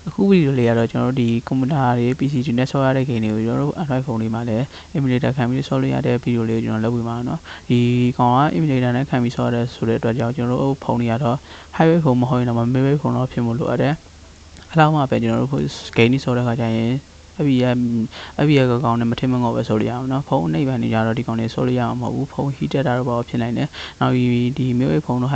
အခုဗီဒီယိုလေးကတော့ကျွန်တော်တို့ဒီကွန်ပျူတာတွေ PC တွေနဲ့ဆော်ရတဲ့ game တွေကိုကျွန်တော်တို့ Android ဖုန်းတွေမှာလည်း emulator ခံပြီးဆော်လို့ရတဲ့ဗီဒီယိုလေးကိုကျွန်တော်လုပ်ပြပါမယ်နော်ဒီကောင်က emulator နဲ့ခံပြီးဆော်ရတဲ့ဆိုတဲ့အတွက်ကြောင့်ကျွန်တော်တို့ဖုန်းတွေကတော့ highway ဖုန်းမဟုတ်ရင်တော့ mid-range ဖုန်းတော့ဖြစ်မှုလိုအပ်တယ်အဲ့လောက်မှပဲကျွန်တော်တို့ game တွေဆော်တဲ့ခါကျရင်အဘီရကောင်နဲ့မထင်မငေါ့ပဲဆော်လို့ရအောင်နော်ဖုန်းအနှိပ်ပိုင်းနေကြတော့ဒီကောင်တွေဆော်လို့ရအောင်မဟုတ်ဘူးဖုန်း heated တာတော့ဘာဖြစ်နိုင်တယ်နောက်ဒီ mid-range ဖုန်းတို့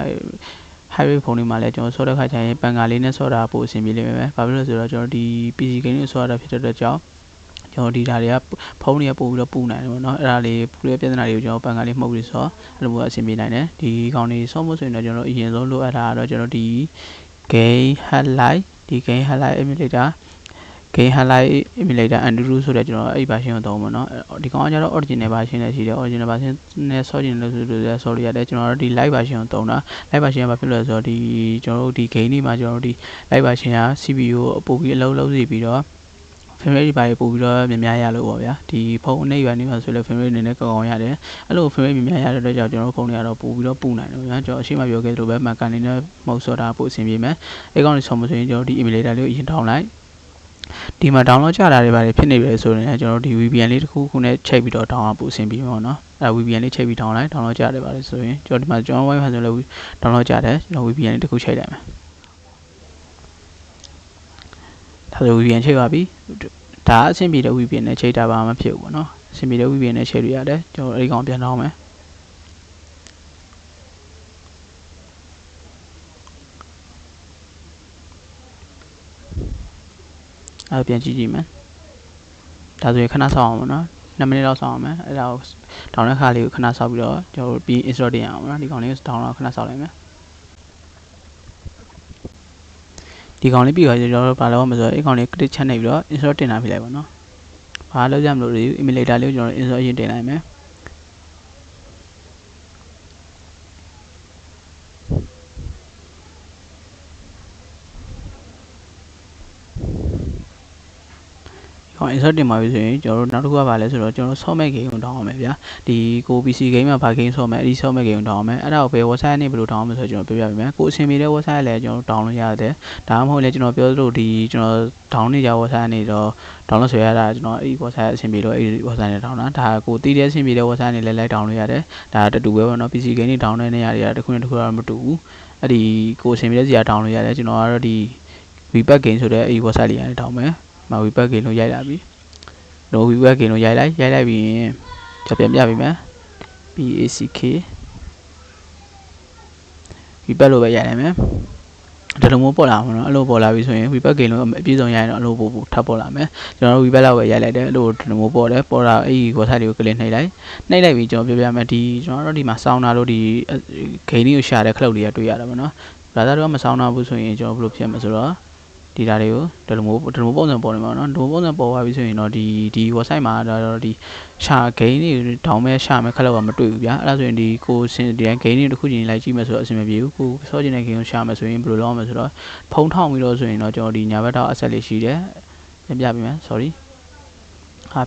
highway ဖုန်းတွေမှာလည်းကျွန်တော်ဆော်တဲ့ခါကျရင်ပန်ကာလေးနဲ့ဆော်တာပို့အဆင်ပြေလိမ့်မယ်ဘာဖြစ်လို့လဲဆိုတော့ကျွန်တော်ဒီ PC game တွေဆော်ရတာဖြစ်တဲ့အတွက်ကြောင့်ကျွန်တော်ဒီဓာတ်တွေကဖုန်းတွေကပို့ပြီးတော့ပူနိုင်တယ်ပေါ့နော်အဲ့ဒါလေးပူတဲ့ပြဿနာတွေကိုကျွန်တော်ပန်ကာလေးမှုတ်ပြီးဆော်အဲ့လိုမျိုးအဆင်ပြေနိုင်တယ်ဒီကောင်တွေဆော်ဖို့ဆိုရင်တော့ကျွန်တော်အရင်ဆုံးလိုအပ်တာကတော့ကျွန်တော်ဒီ game highlight ဒီ game highlight emulator game highlight emulator Andrew ဆိုတဲ့ကျွန်တော်အဲ့ version ကိုသုံးပါတော့ဒီကောင်ကကျတော့ original version နဲ့ရှိတယ် original version နဲ့ဆော်ကျင်လို့ဆိုလို့ဆော်ရရတယ်ကျွန်တော်တို့ဒီ live version ကိုသုံးတာ live version ကဘာဖြစ်လို့လဲဆိုတော့ဒီကျွန်တော်တို့ဒီ game တွေမှာကျွန်တော်တို့ဒီ live version က CPU ကိုပို့ပြီးအလုံးလုံးစီပြီးတော့ frame rate တွေပို့ပြီးတော့များရလို့ပေါ့ဗျာဒီဖုန်းအနေရွယ်နေမှာဆိုလဲ frame rate နည်းနည်းကောင်းရတယ်အဲ့လို frame rate များရတဲ့အတွက်ကြောင့်ကျွန်တော်တို့ဖုန်းတွေကတော့ပို့ပြီးတော့ပူနိုင်တယ်ဗျာကျွန်တော်အရှိမပြောခဲ့သလိုပဲ Mac ကနေနဲ့မှုတ်ဆော်တာပို့အဆင်ပြေမယ်အဲ့ကောင်တွေဆော်မဆိုရင်ကျွန်တော်ဒီ emulator လေးကိုအရင် download လိုက်ဒီမှာ download ကြတာတွေပါတယ်ဖြစ်နေပြီဆိုရင်ကျွန်တော်ဒီ VPN လေးတစ်ခုခုနဲ့ချိန်ပြီးတော့ download ပို့အဆင်ပြေမှာပေါ့နော်အဲ့ VPN လေးချိန်ပြီး download ကြတယ်ပါတယ်ဆိုရင်ကျွန်တော်ဒီမှာကျွန်တော် Wi-Fi ဆိုလဲ download ကြတယ်ကျွန်တော် VPN လေးတစ်ခုချိန်လိုက်မယ်ဒါဆို VPN ချိန်ပါပြီဒါအဆင်ပြေတဲ့ VPN နဲ့ချိန်တာပါမှဖြစ်ဘူးပေါ့နော်အဆင်ပြေတဲ့ VPN နဲ့ချိန်လို့ရတယ်ကျွန်တော်အဲ့ဒီကောင်ပြန်တောင်းမယ်အဲ့ပြန်ကြည့်မယ်ဒါဆိုရင်ခဏဆောက်အောင်ပေါ့နော်2မိနစ်လောက်ဆောက်အောင်မယ်အဲ့ဒါကိုဒေါင်းတဲ့ခါလေးကိုခဏဆောက်ပြီးတော့ကျွန်တော်ပြီး install တင်အောင်ပေါ့နော်ဒီကောင်လေးကိုဒေါင်းတော့ခဏဆောက်လိုက်မယ်ဒီကောင်လေးပြီးတော့ကျွန်တော်တို့ဘာလုပ်မလဲဆိုတော့အဲ့ကောင်လေး click ချက်နေပြီးတော့ install တင်လာပြလိုက်ပါနော်ဘာလုပ်ကြမလို့ emulator လေးကိုကျွန်တော် install ရင်တင်လိုက်မယ်insert တင်ပါပြီဆိုရင်ကျွန်တော်တို့နောက်တစ်ခုကဘာလဲဆိုတော့ကျွန်တော်ဆော့မဲ့ game ကိုတောင်းအောင်မယ်ဗျာဒီကို PC game မှာဘာ game ဆော့မဲ့အဲ့ဒီဆော့မဲ့ game ကိုတောင်းအောင်မယ်အဲ့ဒါကိုဘယ် website နဲ့ဘယ်လိုတောင်းအောင်မလဲဆိုတော့ကျွန်တော်ပြောပြပေးမယ်ကိုအဆင်ပြေတဲ့ website လည်းကျွန်တော်တောင်းလို့ရတယ်ဒါမှမဟုတ်လည်းကျွန်တော်ပြောသလိုဒီကျွန်တော်တောင်းနေကြ website နေတော့ download ဆွဲရတာကျွန်တော်အဲ့ဒီ website အဆင်ပြေလို့အဲ့ဒီ website နဲ့တောင်းတာဒါကိုတည်တဲ့အဆင်ပြေတဲ့ website နဲ့လည်းလိုက်တောင်းလို့ရတယ်ဒါတူပဲပေါ့နော် PC game တွေတောင်းတဲ့နေရာတွေကတစ်ခုနဲ့တစ်ခုတော့မတူဘူးအဲ့ဒီကိုအဆင်ပြေတဲ့စီကတောင်းလို့ရတယ်ကျွန်တော်ကတော့ဒီ Vpack game ဆိုတဲ့အဲ့ဒီ website လေးကနေတောင်းမယ်မ Vpack game လို့ရိုက်လာပြီတော့ Vpack game လို့ရိုက်လိုက်ပြီးရင်ကျွန်တော်ပြန်ပြပေးမယ် PACK Vpack လို့ပဲရိုက်လိုက်မယ်ဒီလိုမျိုးပေါ်လာမှာနော်အဲ့လိုပေါ်လာပြီဆိုရင် Vpack game လို့အပြည့်စုံရိုက်ရင်တော့အဲ့လိုပို့ထပ်ပေါ်လာမယ်ကျွန်တော်တို့ Vpack လောက်ပဲရိုက်လိုက်တယ်အဲ့လိုဒီလိုမျိုးပေါ်တယ်ပေါ်လာအဲ့ဒီ website လေးကို click နှိပ်လိုက်ပြီးကျွန်တော်ပြောပြမယ်ဒီကျွန်တော်တို့ဒီမှာစောင်းတာလို့ဒီ game လေးကိုရှာတဲ့ခလုတ်လေးကတွေ့ရတာပေါ့နော်ဒါသာတော့မစောင်းတော့ဘူးဆိုရင်ကျွန်တော်ဘယ်လိုဖြစ်မှာဆိုတော့ဒီဓာတ်တွေကိုဒီလိုမျိုးပုံစံပေါ်နေမှာနော်ဒီလိုပုံစံပေါ်သွားပြီဆိုရင်တော့ဒီ website မှာတော့ဒီရှာ game တွေတောင်းမဲ့ရှာမဲ့ခက်လောက်ကမတွေ့ဘူးဗျာအဲ့ဒါဆိုရင်ဒီကိုစင်ဒီ game တွေတစ်ခုချင်းလိုက်ကြည့်မယ်ဆိုတော့အဆင်မပြေဘူးကိုစောချင်တဲ့ game ကိုရှာမယ်ဆိုရင်ဘယ်လိုလုပ်ရမလဲဆိုတော့ဖုံးထောင်ပြီးတော့ဆိုရင်တော့ကျွန်တော်ဒီညာဘက်တော့ asset လေးရှိတယ်ပြန်ပြပေးမယ် sorry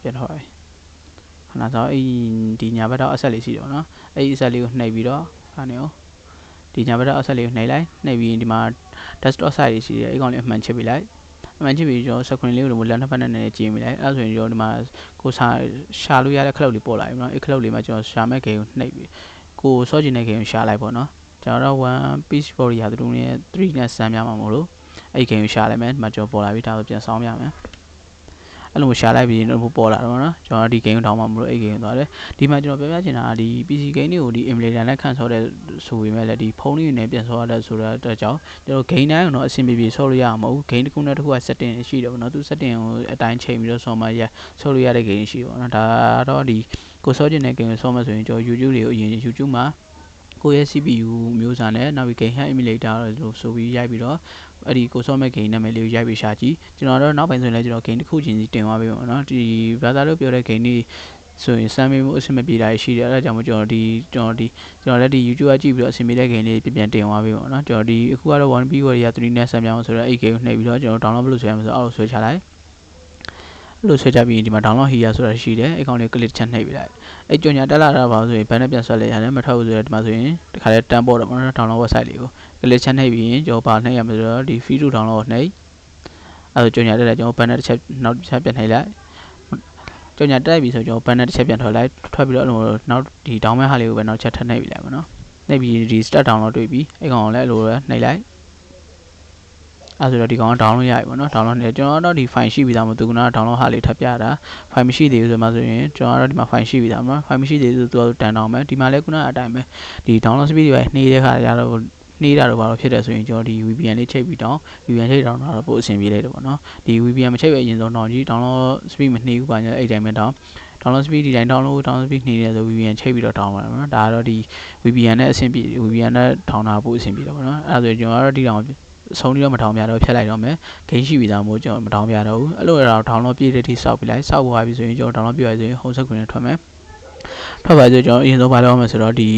ပြန်တော့ပြီခဏတော့အဲ့ဒီညာဘက်တော့ asset လေးရှိတယ်ပေါ့နော်အဲ့ဒီ asset လေးကိုနှိပ်ပြီးတော့ခါနေအောင်ဒီညာဘက်တော့ asset လေးကိုနှိပ်ပြီးဒီမှာ desktop site လေးရှိတယ်အဲ့ကောင်လေးအမှန်ချစ်ပြီးလိုက်အမှန်ချစ်ပြီးကျွန်တော် screen လေးကိုလက်နှစ်ဖက်နဲ့နည်းနည်းကျင်းပြီးလိုက်အဲ့ဒါဆိုရင်ကျွန်တော်ဒီမှာကိုရှာလို့ရတဲ့ခလုတ်လေးပေါ်လာပြီနော်အဲ့ခလုတ်လေးမှာကျွန်တော်ရှာမဲ့ game ကိုနှိပ်ပြီးကိုစောချင်တဲ့ game ကိုရှာလိုက်ပေါ့နော်ကျွန်တော်တော့1 piece body ဟာသူနဲ့3နဲ့ဆမ်းပြမှာမလို့အဲ့ game ကိုရှာလိုက်မယ်ဒီမှာကျွန်တော်ပေါ်လာပြီဒါဆိုပြန်ဆောင်းပြမယ်အဲ့လိုရှာလိုက်ပြီးတော့ပေါ်လာတော့နော်ကျွန်တော်ဒီ game ကိုတောင်းမှမလို့အဲ့ game သွားတယ်ဒီမှာကျွန်တော်ပြောပြချင်တာကဒီ PC game တွေကိုဒီ emulator နဲ့ခန့်ဆော်တဲ့ဆိုပေမဲ့လည်းဒီဖုန်းလေးနဲ့ပြန်ဆော်ရတဲ့ဆိုတဲ့အတွက်ကြောင့်ကျွန်တော် game တိုင်းကတော့အဆင်ပြေဆော်လို့ရမှာမဟုတ်ဘူး game တစ်ခုနဲ့တစ်ခုက setting ရှိတယ်ပေါ့နော်သူ setting ကိုအတိုင်းချိန်ပြီးတော့ဆော်မှဆော်လို့ရတဲ့ game ရှိပေါ့နော်ဒါတော့ဒီကိုဆော်ကျင်တဲ့ game ကိုဆော်မှဆိုရင်ကျွန်တော် YouTube တွေကိုအရင် YouTube မှာကိုရဲ့ CPU မျိုးစာနဲ့နောက်ပြီး game hack emulator လို့ဆိုပြီးရိုက်ပြီးတော့အဲ့ဒီကိုစောမဲ့ game နာမည်လေးကိုရိုက်ပြီးရှာကြည့်ကျွန်တော်တော့နောက်ပိုင်းဆိုရင်လည်းကျွန်တော် game တစ်ခုချင်းစီတင်သွားပေးပါတော့ဒီ browser လို့ပြောတဲ့ game တွေဆိုရင်စမ်းမေးမှုအဆင်မပြေတာရှိတယ်အဲ့ဒါကြောင့်မို့ကျွန်တော်လည်းဒီ YouTube ကကြည့်ပြီးတော့အဆင်ပြေတဲ့ game လေးပြန်တင်သွားပေးပါတော့ကျွန်တော်ဒီအခုကတော့ 1B Warrior 3နဲ့ဆမ်းပြအောင်ဆိုတော့အဲ့ game ကိုနှိပ်ပြီးတော့ကျွန်တော် download လုပ်ဆွဲရမှာဆိုအောက်လို့ဆွဲချလိုက်လို့ဆွဲချပြီးဒီမှာ download here ဆိုတာရှိတယ်အကောင့်လေး click ချက်နှိပ်ပြီးလိုက်အဲ့ကြော်ညာတက်လာတာပါဆိုရင်ဘယ်နဲ့ပြန်ဆွဲလဲရတယ်မထောက်ဘူးဆိုတော့ဒီမှာဆိုရင်ဒီခါလေးတန်းပေါ်တော့ download website လေးကို click ချက်နှိပ်ပြီးရင်ကျွန်တော်ပါနှိပ်ရမှာဆိုတော့ဒီ free to download နှိပ် အဲ့ဒါကြောင့်ညာတက်တယ်ကျွန်တော်ဘန်နယ်တစ်ချက်နောက်တစ်ချက်ပြန်ထိုင်လိုက်ကြောင့်ညာတက်ပြီဆိုကျွန်တော်ဘန်နယ်တစ်ချက်ပြန်ထွက်လိုက်ထွက်ပြီးတော့နောက်ဒီဒေါင်းမဲဟာလေးကိုပဲနောက်ချက်ထပ်နှိပ်ပြီးလိုက်ပါနော်နှိပ်ပြီးဒီ start down တော့တွေ့ပြီအဲ့ကောင်လည်းအဲ့လိုပဲနှိပ်လိုက်အဲ့ဆိုတော့ဒီကောင်က download ရပြီပေါ့နော် download နေကျွန်တော်တော့ဒီ file ရှိပြီးသားမို့သူက download ဟာလေးထပ်ပြတာ file မရှိသေးဘူးဆိုမှဆိုရင်ကျွန်တော်တော့ဒီမှာ file ရှိပြီးသားမှာ file မရှိသေးဘူးဆိုသူကတန်တောင်းမယ်ဒီမှာလည်းခုနအတိုင်းပဲဒီ download speed တွေပဲနှေးတဲ့ခါကျတော့နှေးတာတော့ဘာလို့ဖြစ်တယ်ဆိုရင်ကျွန်တော်ဒီ VPN လေးချိန်ပြီးတောင်း VPN ချိန်တောင်းတော့ပို့အဆင်ပြေလိုက်တယ်ပေါ့နော်ဒီ VPN မချိန်ပဲအရင်ဆုံးတောင်းကြည့် download speed မနှေးဘူးပါညာအဲ့တိုင်းပဲတောင်း download speed ဒီတိုင်း download speed နှေးတယ်ဆို VPN ချိန်ပြီးတော့တောင်းပါမယ်နော်ဒါကတော့ဒီ VPN နဲ့အဆင်ပြေ VPN နဲ့ထောင်းတာပို့အဆင်ပြေတယ်ပေါ့နော်အဲ့ဒါဆိုကျွန်တော်ကတော့ဒီတောင်ဆုံးပြီးတော့မထောင်ပြတော့ဖြတ်လိုက်တော့မယ်ဂိမ်းရှိပြီးသားမို့ကျွန်တော်မထောင်ပြတော့ဘူးအဲ့လိုတော့ download ပြည့်တဲ့ထိစောက်ပြီးလိုက်စောက်သွားပြီဆိုရင်ကျွန်တော် download ပြရဆိုရင် home screen နဲ့ထွက်မယ်ထွက်ပါဆိုကျွန်တော်အရင်ဆုံးဘာလုပ်ရမလဲဆိုတော့ဒ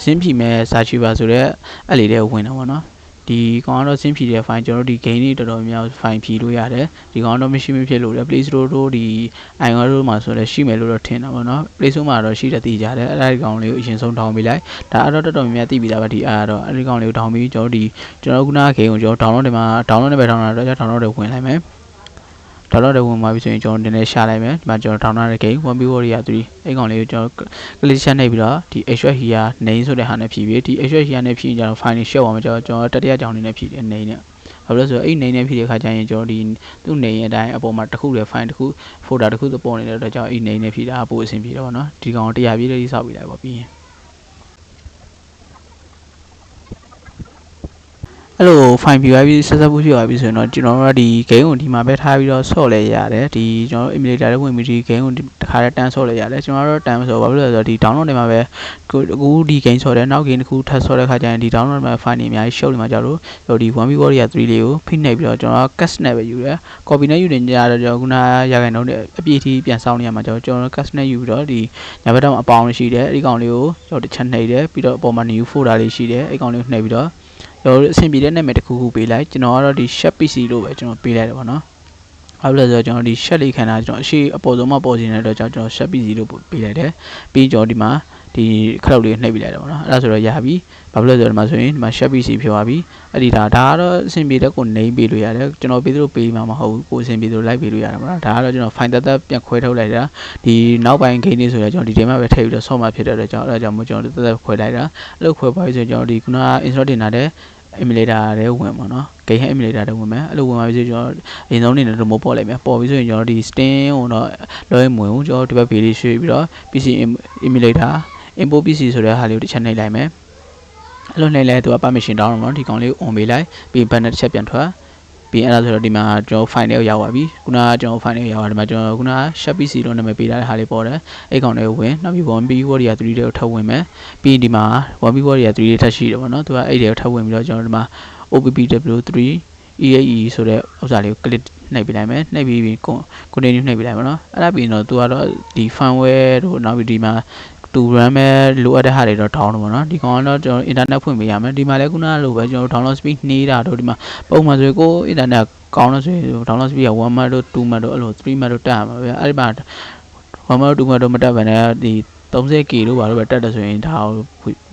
ီစင်းဖြီမဲ့ search bar ဆိုတဲ့အဲ့လေးတွေဝင်တော့ဗောနော်ဒီကောင်ကတော့စင်းဖြီတဲ့ file ကျွန်တော်တို့ဒီ game တွေတော်တော်များများ file ဖြီလို့ရတယ်ဒီကောင်တော့မရှိမဖြစ်လို့လေ Play Store တို့ဒီ iOS တို့မှာဆိုလည်းရှိမယ်လို့တော့ထင်တာဗောနော် Play Store မှာတော့ရှိတဲ့သိကြတယ်အဲ့ဒီကောင်လေးကိုအရင်ဆုံး down ပေးလိုက်ဒါအဲ့တော့တော်တော်များများသိပြီးသားပါဒီအဲ့တော့အဲ့ဒီကောင်လေးကို down ပြီးကျွန်တော်ခုနက game ကိုကျွန်တော် download တွေမှာ download နဲ့ပဲ download တော့ကျွန်တော် download တွေဝင်လိုက်မယ် download တွေဝင်มาပြီဆိုရင်ကျွန်တော်နည်းနည်းရှာလိုက်မယ်ဒီမှာကျွန်တော် download တဲ့ game 1B Warrior 3အဲ့ကောင်လေးကိုကျွန်တော် click ချက်နှိပ်ပြီးတော့ဒီ extract here name ဆိုတဲ့ဟာနဲ့ဖြည့်ပြီးဒီ extract here နဲ့ဖြည့်ရင်ကျွန်တော် file ရှော့အောင်ကျွန်တော်တတိယကြောင်လေးနဲ့ဖြည့်တယ် name နဲ့ဘာလို့လဲဆိုတော့အဲ့ name နဲ့ဖြည့်တဲ့ခါကျရင်ကျွန်တော်ဒီသူ့ name အတိုင်းအပေါ်မှာတစ်ခုတည်း file တစ်ခု folder တစ်ခုသပေါ်နေတဲ့အတွက်ကြောင့်အဲ့ name နဲ့ဖြည့်တာပို့အဆင်ပြေတော့ဗောနော်ဒီကောင်100ပြည့်လေးစောက်ပြီးလိုက်ပါပြီးရင်အဲ့လို file ပြပြီးဆက်ဆက်ဖို့ဖြစ်သွားပြီဆိုရင်တော့ကျွန်တော်တို့ကဒီ game ကိုဒီမှာပဲထားပြီးတော့ဆော့လဲရတယ်ဒီကျွန်တော် emulator လေးဝင်ပြီးဒီ game ကိုတစ်ခါတည်းတန်းဆော့လဲရတယ်ကျွန်တော်တို့တန်းဆိုတော့ဘာဖြစ်လဲဆိုတော့ဒီ download တွေမှာပဲအခုဒီ game ဆော့တယ်နောက် game တစ်ခုထပ်ဆော့တဲ့ခါကျရင်ဒီ download မှာ file တွေအများကြီးရှုပ်နေမှာကြလို့ဒီ 1B Warrior 3လေးကိုဖိနှိပ်ပြီးတော့ကျွန်တော် cast နဲ့ပဲယူတယ် copy နဲ့ယူနေကြတော့ကျွန်တော်ခုနရခိုင်နှုန်းနဲ့အပြည့်အထိပြန်ဆောင်းနေရမှာကျွန်တော် cast နဲ့ယူပြီးတော့ဒီညာဘက်တော့အပေါင်းရှိတယ်အဲ့ဒီကောင်လေးကိုကျွန်တော်တစ်ချက်နှိပ်တယ်ပြီးတော့အပေါ်မှာ new folder လေးရှိတယ်အဲ့ကောင်လေးကိုနှိပ်ပြီးတော့ကျွန်တော်အဆင်ပြေတဲ့နာမည်တစ်ခုခုပေးလိုက်ကျွန်တော်ကတော့ဒီ share PC လို့ပဲကျွန်တော်ပေးလိုက်တယ်ပေါ့နော်ဟုတ်လို့ဆိုတော့ကျွန်တော်ဒီ share လေးခံတာကျွန်တော်အရှိအပေါ်ဆုံးမှပေါ်စီနေတဲ့အတွက်ကျွန်တော် share PC လို့ပေးလိုက်တယ်ပြီးကျွန်တော်ဒီမှာဒီ cloud လေးနှိပ်ပေးလိုက်တယ်ပေါ့နော်အဲ့ဒါဆိုတော့ရပြီဘာဖြစ်လို့လဲဆိုတော့ဒီမှာဆိုရင်ဒီမှာ share PC ဖြစ်သွားပြီအဲ့ဒီဒါကတော့အဆင်ပြေတဲ့ကို name ပေးလို့ရတယ်ကျွန်တော်ပေးသလိုပေးမှာမဟုတ်ဘူးကိုအဆင်ပြေသလို like ပေးလို့ရတယ်ပေါ့နော်ဒါကတော့ကျွန်တော် file တက်ပြန်ခွဲထုတ်လိုက်တာဒီနောက်ပိုင်း game လေးဆိုတော့ကျွန်တော်ဒီထဲမှာပဲထည့်ပြီးတော့ဆော့မှာဖြစ်တဲ့အတွက်ကြောင့်အဲ့ဒါကြောင့်မို့ကျွန်တော်တက်ခွဲလိုက်တာအဲ့လိုခွဲပါပြီဆိုရင်ကျွန်တော်ဒီခုန install တင်ထားတဲ့ emulator တွေဝင်ပါတော့ game emulator တွေဝင်မယ်အဲ့လိုဝင်ပါပြီဆိုကျွန်တော်အရင်ဆုံးနေနဲ့ remote ပေါ်လိုက်မယ်ပေါ်ပြီးဆိုရင်ကျွန်တော်ဒီ Steam ကိုတော့လောရမဝင်ဘူးကျွန်တော်ဒီဘက် page လေးရွှေ့ပြီးတော့ PC emulator import PC ဆိုတဲ့ဟာလေးကိုတစ်ချက်နှိပ်လိုက်မယ်အဲ့လိုနှိပ်လိုက်သူက permission တောင်းတော့ဒီကောင်လေးကို on ပေးလိုက်ပြီး banner တစ်ချက်ပြန်ထွက်ပြီးအဲ့ဒါဆိုတော့ဒီမှာကျွန်တော် file လေးကိုရောက်သွားပြီခုနကကျွန်တော် file လေးကိုရောက်သွားဒီမှာကျွန်တော်ခုနက share PC လို့နာမည်ပေးထားတဲ့ဟာလေးပေါ်တယ်အဲ့ကောင်လေးကိုဝင်နောက်ပြီး 1B Warrior 3တွေကိုထပ်ဝင်မယ်ပြီးဒီမှာ 1B Warrior 3တွေထပ်ရှိတယ်ပေါ့နော်သူကအဲ့တွေကိုထပ်ဝင်ပြီးတော့ကျွန်တော်ဒီမှာ OPPW3 EAE ဆိုတဲ့ဥစ္စာလေးကို click နှိပ်ပေးလိုက်မယ်နှိပ်ပြီး continue နှိပ်ပေးလိုက်ပါတော့အဲ့ဒါပြီးရင်တော့သူကတော့ဒီ firmware တို့နောက်ပြီးဒီမှာတူ RAM ပဲလိုအပ်တဲ့ဟာတွေတော့ down တော့ဗောနော်ဒီကောင်ကတော့ကျွန်တော် internet ဖွင့်ပေးရမယ်ဒီမှာလည်းခုနကလိုပဲကျွန်တော် download speed နှေးတာတို့ဒီမှာပုံမှန်ဆိုကို internet ကောင်းလို့ဆိုရင် download speed က 1 meg တို့2 meg တို့အဲ့လို3 meg တို့တက်ရမှာပဲအဲ့ဒီမှာ1 meg 2 meg တို့မတက်ဘဲနဲ့ဒီ 30k တို့ဘာလို့ပဲတက်တယ်ဆိုရင်ဒါ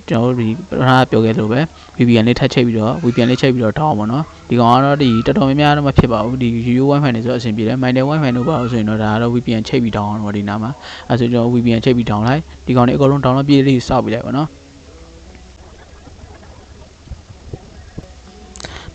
ကျွန်တော်ဒီပထမပြောခဲ့သလိုပဲ VPN လေးထပ်ချိတ်ပြီးတော့ VPN လေးချိတ်ပြီးတော့ down ပါတော့ဒီကောင်ကတော့ဒီတော်တော်များများတော့မဖြစ်ပါဘူးဒီ UU Wi-Fi နေဆိုအဆင်ပြေတယ် Mindel Wi-Fi တို့ပါလို့ဆိုရင်တော့ဒါကတော့ VPN ချိတ်ပြီး down တော့ဒီနားမှာအဲဆိုကျွန်တော် VPN ချိတ်ပြီး down လိုက်ဒီကောင်လေးအကုန်လုံး download ပြည့်လေးစောက်ပြီးလိုက်ပါတော့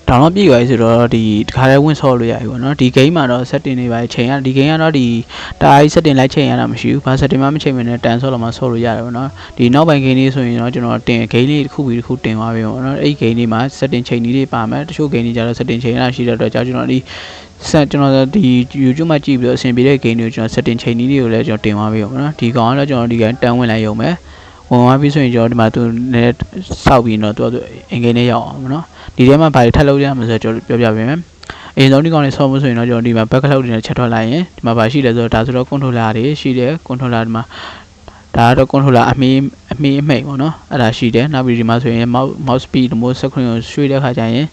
download ပြည့်သွားပြီဆိုတော့ဒီတခါတည်းဝင်ဆော့လို့ရပြီပေါ့နော်ဒီ game မှာတော့ setting တွေပါချိန်ရဒီ game ကတော့ဒီတား setting လိုက်ချိန်ရတာမရှိဘူးဘာ setting မှမချိန်မနဲ့တန်ဆော့လို့မှဆော့လို့ရတယ်ပေါ့နော်ဒီနောက်ပိုင်း game လေးဆိုရင်တော့ကျွန်တော်တင် game လေးတစ်ခုပြီးတစ်ခုတင်သွားပြီပေါ့နော်အဲ့ game လေးမှာ setting ချိန်နည်းတွေပါမယ်တချို့ game တွေကျတော့ setting ချိန်ရတာရှိတဲ့အတွက်ကြောင့်ကျွန်တော်ဒီကျွန်တော်ဒီ YouTube မှာကြည့်ပြီးတော့အဆင်ပြေတဲ့ game တွေကိုကျွန်တော် setting ချိန်နည်းတွေကိုလည်းကျွန်တော်တင်သွားပြီပေါ့နော်ဒီကောင်ကတော့ကျွန်တော်ဒီ game တန်းဝင်လိုက်ရုံပဲဝင်သွားပြီဆိုရင်ကျွန်တော်ဒီမှာသူလည်းစောက်ပြီးတော့သူအင်္ဂိမ်းနဲ့ရောက်အောင်ပေါ့နော်ဒီထဲမှာဘာတွေထပ်လုပ်ရမလဲဆိုတော့ကျွန်တော်ပြောပြပေးမယ်အရင်ဆုံးဒီကောင်လေးဆော့ဖို့ဆိုရင်တော့ကျွန်တော်ဒီမှာ backcloud တွေနဲ့ချက်ထွက်လိုက်ရင်ဒီမှာဘာရှိလဲဆိုတော့ဒါဆိုတော့ controller တွေရှိတယ် controller ဒီမှာဒါကတော့ controller အမိပေါ့နော်အဲ့ဒါရှိတယ်နောက်ပြီးဒီမှာဆိုရင် mouse speed remote screen ကိုရွှေ့တဲ့ခါကျရင်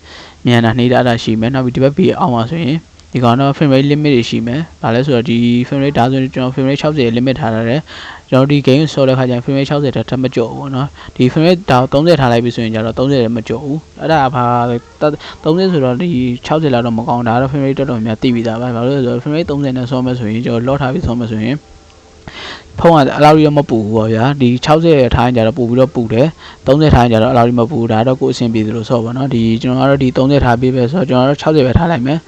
မြန်တာနှိမ့်တာရှိမယ်နောက်ပြီးဒီဘက် B အောက်မှာဆိုရင်ဒီ ဒီကောင်တော့ frame rate limit တွေရှိမယ်ဘာလဲဆိုတော့ဒီ frame rate ဒါဆိုရင်ကျွန်တော် frame rate 60 limit ထားရတယ်ကျွန်တော်ဒီ game ဆော်တဲ့ခါကျရင် frame rate 60တက်မကျော်ဘူးเนาะဒီ frame rate ဒါ30ထားလိုက်ပြီဆိုရင်ကျတော့30လည်းမကျော်ဘူးအဲ့ဒါဘာ30ဆိုတော့ဒီ60လောက်တော့မကောင်းဒါတော့ frame rate တော်တော်များသိပြီးသားပဲဘာလို့လဲဆိုတော့ frame rate 30နဲ့ဆော်မယ်ဆိုရင်ကျွန်တော် lock ထားပြီးဆော်မယ်ဆိုရင်ဖုန်းကအလောက်ကြီးမပူဘူးပေါ့ဗျာဒီ60ထားရင်ကျတော့ပူပြီးတော့ပူတယ်30ထားရင်ကျတော့အလောက်ကြီးမပူဒါတော့ကိုယ်အဆင်ပြေသလိုဆော့ပါเนาะဒီကျွန်တော်ကတော့ဒီ30ထားပြီးပဲဆိုတော့ကျွန်တော်တို့60ပဲထားလိုက်မယ်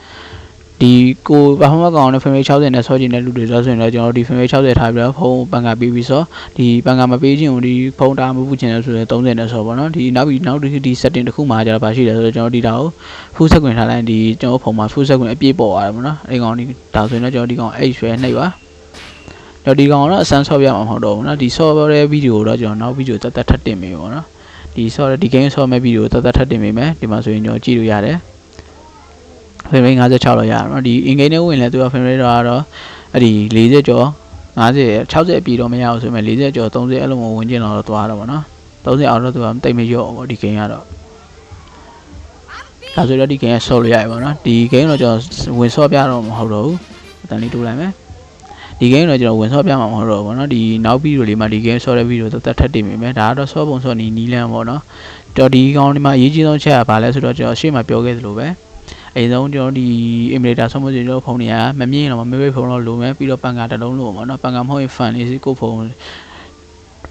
ဒီကိုဘာမှမကောင်းတဲ့ frame rate 60နဲ့ဆော့ကျင်တဲ့လူတွေဆိုရင်တော့ကျွန်တော်တို့ဒီ frame rate 60ထားပြီးတော့ဖုန်းပန်ကပေးပြီးဆော့ဒီပန်ကမပေးခြင်းကိုဒီဖုန်းတာမပူချင်တယ်ဆိုရင်30နဲ့ဆော့ပါเนาะဒီနောက်ဒီ setting တစ်ခုမှာကျတော့ဘာရှိလဲဆိုတော့ကျွန်တော်ဒီတာကို full screen ထားလိုက်ဒီကျွန်တော်ဖုန်းမှာ full screen အပြည့်ပေါ်သွားတယ်ပေါ့เนาะအဲ့ကောင်ဒီဒါဆိုရင်တော့ကျွန်တော်ဒီကောင်အဲ့ရွှဲနှိပ်ပါတော့ဒီကောင်တော့အစမ်းဆော့ပြမှာမဟုတ်တော့ဘူးเนาะဒီ ဆော့တဲ့ဗီဒီယိုတော့ကျွန်တော်နောက်ဗီဒီယိုတက်ထပ်တင်ပေးပေါ့เนาะဒီဆော့တဲ့ဒီ game ဆော့မဲ့ဗီဒီယိုတက်ထပ်တင်ပေးမယ်ဒီမှာဆိုရင်ကျွန်တော်ကြည့်လို့ရတယ် frame rate 56လောက်ရအောင်เนาะဒီ in game နဲ့ဝင်လဲသူက frame rate တော့အဲ့ဒီ40ကျော်50 60အပြည့်တော့မရအောင်ဆိုရင်40ကျော်30အဲ့လိုမျိုးဝင်ကျင်တော့သွားတော့ဗောနော်30အောင်တော့သူကတိတ်မရော့ဗောဒီ game ကတော့ဒါဆိုတော့ဒီ game ကဆော့လို့ရပြီဗောနော်ဒီ game တော့ကျွန်တော်ဝင်ဆော့ပြတော့မဟုတ်တော့ဘူးအတန်လေးတိုးလိုက်မယ်ဒီ game တော့ကျွန်တော်ဝင်ဆော့ပြမှာမဟုတ်တော့ဘူးဗောနော်ဒီနောက်ဗီဒီယိုလေးမှာဒီ game ဆော့တဲ့ဗီဒီယိုတက်ထပ်တင်ပေးမယ်ဒါကတော့ဆော့ပုံဆော့နီးလန်းဗောနော်တော့ဒီကောင်ဒီမှာအရေးကြီးဆုံးချက်ကဘာလဲဆိုတော့ကျွန်တော်ရှေ့မှာပြောခဲ့သလိုပဲအရင်ဆုံးကျွန်တော်ဒီ emulator ဆော့မှုကျွန်တော်ဖုန်းတွေကမမြင်တော့မမေးဖုန်းတော့လိုမယ်ပြီးတော့ပန်ကာတစ်လုံးလိုပေါ့နော်ပန်ကာမဟုတ်ရင် fan လေးစီကိုဖုန်း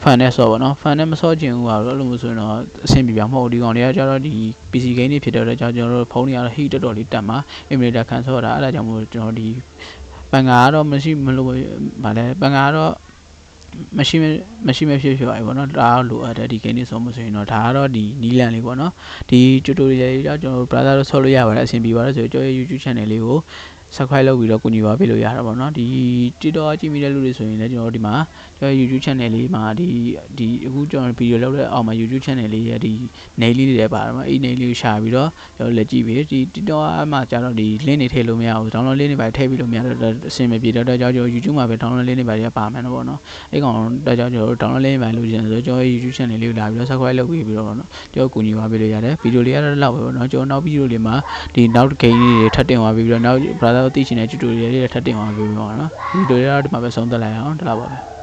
fan နဲ့ဆော့ပါနော် fan နဲ့မဆော့ချင်ဘူးကတော့အဲ့လိုမျိုးဆိုရင်တော့အဆင်ပြေပြမဟုတ်ဒီကောင်တွေကကျတော့ဒီ PC game တွေဖြစ်တဲ့ကြောင့်ကျွန်တော်တို့ဖုန်းတွေကတော့ heat တော်လေးတက်မှာ emulator ခံဆော့တာအဲ့ဒါကြောင့်မို့ကျွန်တော်ဒီပန်ကာကတော့မရှိမလို့ဗာလဲပန်ကာကတော့မရှိမဖြစ်ဖြစ်ပါဘူးเนาะဒါတော့လိုအပ်တယ်ဒီ game လေးဆော့မှုဆိုရင်တော့ဒါကတော့ဒီနီလန်လေးပေါ့เนาะဒီ tutorial ကြီးတော့ကျွန်တော် browser တော့ဆော့လို့ရပါတယ်အဆင်ပြေပါတယ်ဆိုတော့ကျွန်တော်ရဲ့ YouTube channel လေးကို subscribe လုပ်ပြီးတော့ကူညီပါပေးလို့ရတာပေါ့เนาะဒီ TikTok ကြည့်မိတဲ့လူတွေဆိုရင်လည်းကျွန်တော်ဒီမှာကျွန်တော် YouTube channel လေးမှာဒီအခုကျွန်တော် video လုပ်တဲ့အောက်မှာ YouTube channel လေးရဲ့ဒီ nail လေးတွေပါတယ်မှာအဲ့ nail လေးကိုရှာပြီးတော့ကျွန်တော်လက်ကြည့်ပြီးဒီ TikTok မှာကျတော့ဒီ link တွေထည့်လို့မရဘူး download link တွေပါထည့်ပြီးလို့မရတော့အဆင်မပြေတော့ကျွန်တော် YouTube မှာပဲ download link တွေပါပါမယ်နော်ပေါ့နော်အဲ့ကောင်တော့ကျွန်တော် download link တွေပါလို့ကျင်ဆိုတော့ကျွန်တော် YouTube channel လေးကိုလာပြီးတော့ subscribe လုပ်ပြီးတော့နော်ကျွန်တော်ကူညီပါပေးလို့ရတယ် video လေးကတော့လောက်ပဲပေါ့နော်ကျွန်တော်နောက် video လေးမှာဒီနောက် game လေးတွေထပ်တင်သွားပြီးတော့နောက် browser သိချင်တဲ့ tutorial လေးတွေထပ်တင်သွားပြီးတော့နော် video လေးကတော့ဒီမှာပဲဆုံးသက်လိုက်အောင်တလားပါပဲ